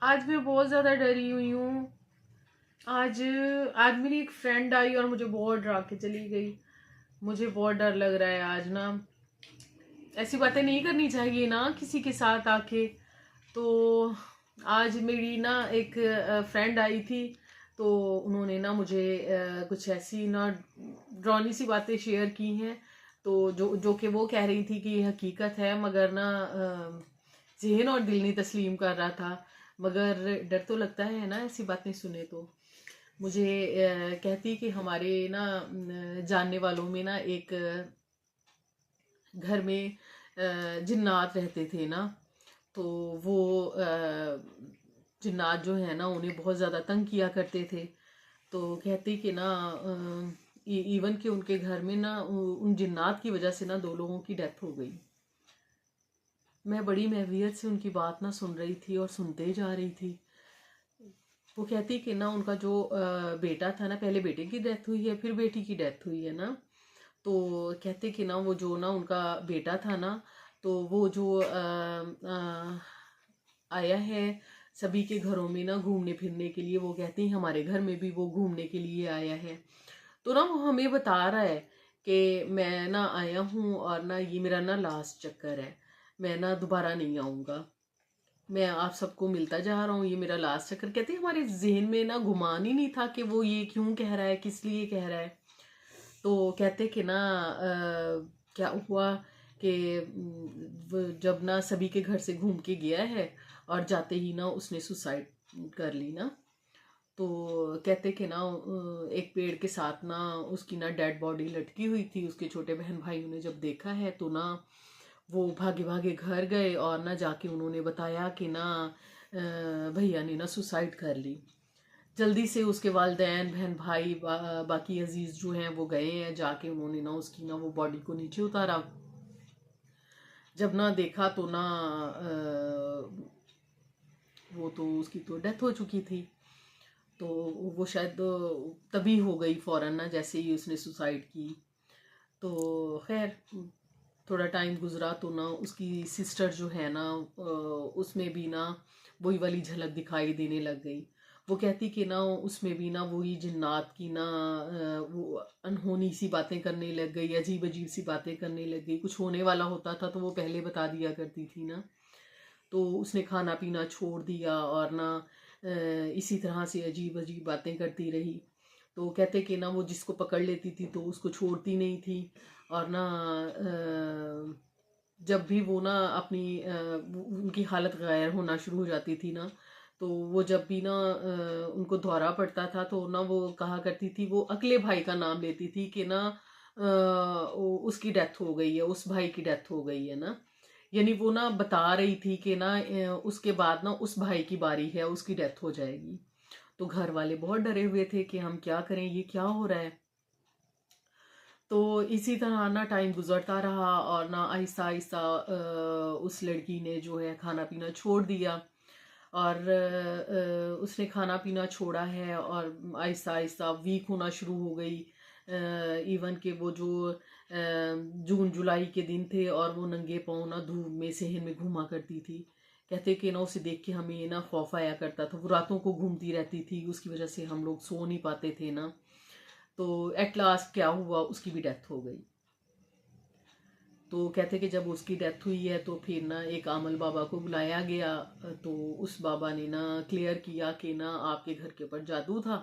आज मैं बहुत ज़्यादा डरी हुई हूँ। आज आज मेरी एक फ्रेंड आई और मुझे बहुत डरा के चली गई। मुझे बहुत डर लग रहा है आज ना। ऐसी बातें नहीं करनी चाहिए ना किसी के साथ आके। तो आज मेरी ना एक फ्रेंड आई थी। तो उन्होंने ना मुझे कुछ ऐसी ना डरावनी सी बातें शेयर की हैं। तो जो जो कि वो कह रही थी कि ये हकीकत है, मगर ना ज़हन और दिल नहीं तस्लीम कर रहा था। मगर डर तो लगता है ना ऐसी बातें सुने तो। मुझे कहती कि हमारे ना जानने वालों में ना एक घर में जिन्नात रहते थे ना। तो वो जिन्नात जो है ना उन्हें बहुत ज़्यादा तंग किया करते थे। तो कहती कि ना इवन कि उनके घर में ना उन जिन्नात की वजह से ना 2 लोगों की डेथ हो गई। मैं बड़ी महवियत से उनकी बात ना सुन रही थी और सुनते जा रही थी। वो कहती कि ना उनका जो बेटा था ना, पहले बेटे की डेथ हुई है फिर बेटी की डेथ हुई है ना। तो कहते कि ना वो जो ना उनका बेटा था ना, तो वो जो आया है सभी के घरों में ना घूमने फिरने के लिए। वो कहती हैं हमारे घर में भी वो घूमने के लिए आया है। तो ना वो हमें बता रहा है कि मैं ना आया हूँ और ना ये मेरा ना लास्ट चक्कर है, मैं ना दोबारा नहीं आऊँगा, मैं आप सबको मिलता जा रहा हूँ, ये मेरा लास्ट चक्कर। कहते हैं हमारे जहन में ना गुमान ही नहीं था कि वो ये क्यों कह रहा है, किस लिए कह रहा है। तो कहते कि ना क्या हुआ कि वो जब ना सभी के घर से घूम के गया है और जाते ही ना उसने सुसाइड कर ली ना। तो कहते कि ना एक पेड़ के साथ ना उसकी ना डेड बॉडी लटकी हुई थी। उसके छोटे बहन भाइयों ने जब देखा है तो ना वो भागे भागे घर गए और ना जाके उन्होंने बताया कि ना भैया ने ना सुसाइड कर ली। जल्दी से उसके वालिदैन बहन भाई बाकी अजीज जो हैं वो गए हैं, जाके उन्होंने ना उसकी ना वो बॉडी को नीचे उतारा। जब ना देखा तो ना वो तो उसकी तो डेथ हो चुकी थी। तो वो शायद तभी हो गई फौरन ना जैसे ही उसने सुसाइड की। तो खैर थोड़ा टाइम गुजरा तो ना उसकी सिस्टर जो है ना उसमें भी ना वही वाली झलक दिखाई देने लग गई। वो कहती कि ना उसमें भी ना वही जिन्नात की ना वो अनहोनी सी बातें करने लग गई, अजीब अजीब सी बातें करने लग गई। कुछ होने वाला होता था तो वो पहले बता दिया करती थी ना। तो उसने खाना पीना छोड़ दिया और ना इसी तरह से अजीब अजीब बातें करती रही। तो कहते कि ना वो जिसको पकड़ लेती थी तो उसको छोड़ती नहीं थी। और ना जब भी वो ना अपनी उनकी हालत गैर होना शुरू हो जाती थी ना, तो वो जब भी ना उनको दौरा पड़ता था तो ना वो कहा करती थी, वो अगले भाई का नाम लेती थी कि ना उसकी डेथ हो गई है, उस भाई की डेथ हो गई है ना। यानी वो ना बता रही थी कि ना उसके बाद ना उस भाई की बारी है, उसकी डेथ हो जाएगी। तो घर वाले बहुत डरे हुए थे कि हम क्या करें, ये क्या हो रहा है। तो इसी तरह ना टाइम गुजरता रहा और ना आहिस्ता आहिस्ता उस लड़की ने जो है खाना पीना छोड़ दिया। और उसने खाना पीना छोड़ा है और आहिस्ता आहिस्ता वीक होना शुरू हो गई। इवन के वो जो जून जुलाई के दिन थे और वो नंगे पाँव ना धूप में सहन में घूमा करती थी। कहते कि ना उसे देख के हमें ना खौफ आया करता था। वो रातों को घूमती रहती थी, उसकी वजह से हम लोग सो नहीं पाते थे ना। तो एट लास्ट क्या हुआ, उसकी भी डेथ हो गई। तो कहते कि जब उसकी डेथ हुई है तो फिर ना एक आमल बाबा को बुलाया गया। तो उस बाबा ने ना क्लियर किया कि ना आपके घर के ऊपर जादू था।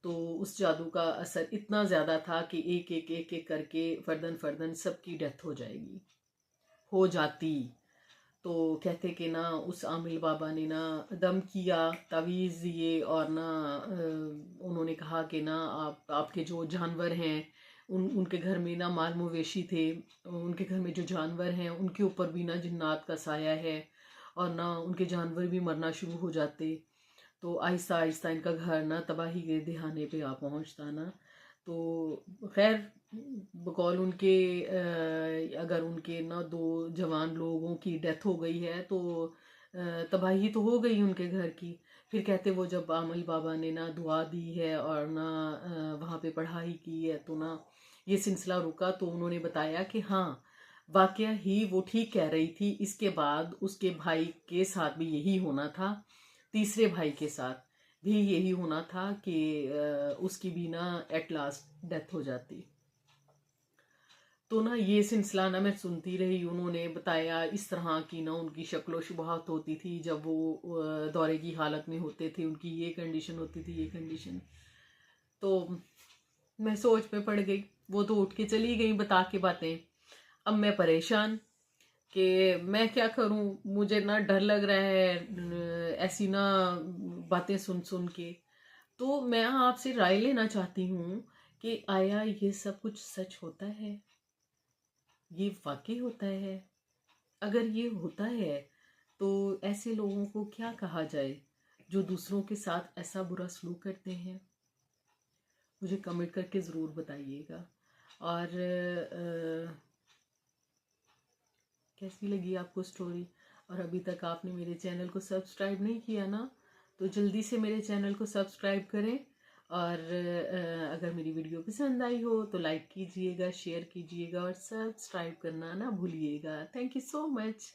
तो उस जादू का असर इतना ज़्यादा था कि एक एक एक एक करके फर्दन फर्दन सबकी डेथ हो जाएगी, हो जाती। तो कहते कि ना उस आमिल बाबा ने ना दम किया, तावीज़ दिए और ना उन्होंने कहा कि ना आपके जो जानवर हैं उनके घर में ना माल मवेशी थे, उनके घर में जो जानवर हैं उनके ऊपर भी ना जिन्नात का साया है और ना उनके जानवर भी मरना शुरू हो जाते। तो आहिस्ता आहिस्ता इनका घर ना तबाही के दिहाने पे आ पहुंचता ना। तो खैर बकौल उनके अगर उनके ना 2 जवान लोगों की डेथ हो गई है तो तबाही तो हो गई उनके घर की। फिर कहते वो जब आमिल बाबा ने ना दुआ दी है और ना वहाँ पे पढ़ाई की है तो ना ये सिलसिला रुका। तो उन्होंने बताया कि हाँ वाकया ही वो ठीक कह रही थी, इसके बाद उसके भाई के साथ भी यही होना था। तीसरे भाई के साथ भी यही होना था कि उसकी भी ना एट लास्ट डेथ हो जाती। तो ना ये सिलसिला ना मैं सुनती रही, उन्होंने बताया इस तरह की ना उनकी शक्ल व शुबहत होती थी जब वो दौरे की हालत में होते थे, उनकी ये कंडीशन होती थी, ये कंडीशन। तो मैं सोच में पड़ गई। वो तो उठ के चली गई बता के बातें। अब मैं परेशान कि मैं क्या करूं, मुझे ना डर लग रहा है ऐसी ना बातें सुन सुन के। तो मैं आपसे राय लेना चाहती हूँ कि आया ये सब कुछ सच होता है, ये वाकई होता है? अगर ये होता है तो ऐसे लोगों को क्या कहा जाए जो दूसरों के साथ ऐसा बुरा सलूक करते हैं? मुझे कमेंट करके ज़रूर बताइएगा। और कैसी लगी आपको स्टोरी? और अभी तक आपने मेरे चैनल को सब्सक्राइब नहीं किया ना, तो जल्दी से मेरे चैनल को सब्सक्राइब करें। और अगर मेरी वीडियो पसंद आई हो तो लाइक कीजिएगा, शेयर कीजिएगा और सब्सक्राइब करना ना भूलिएगा। Thank you so much.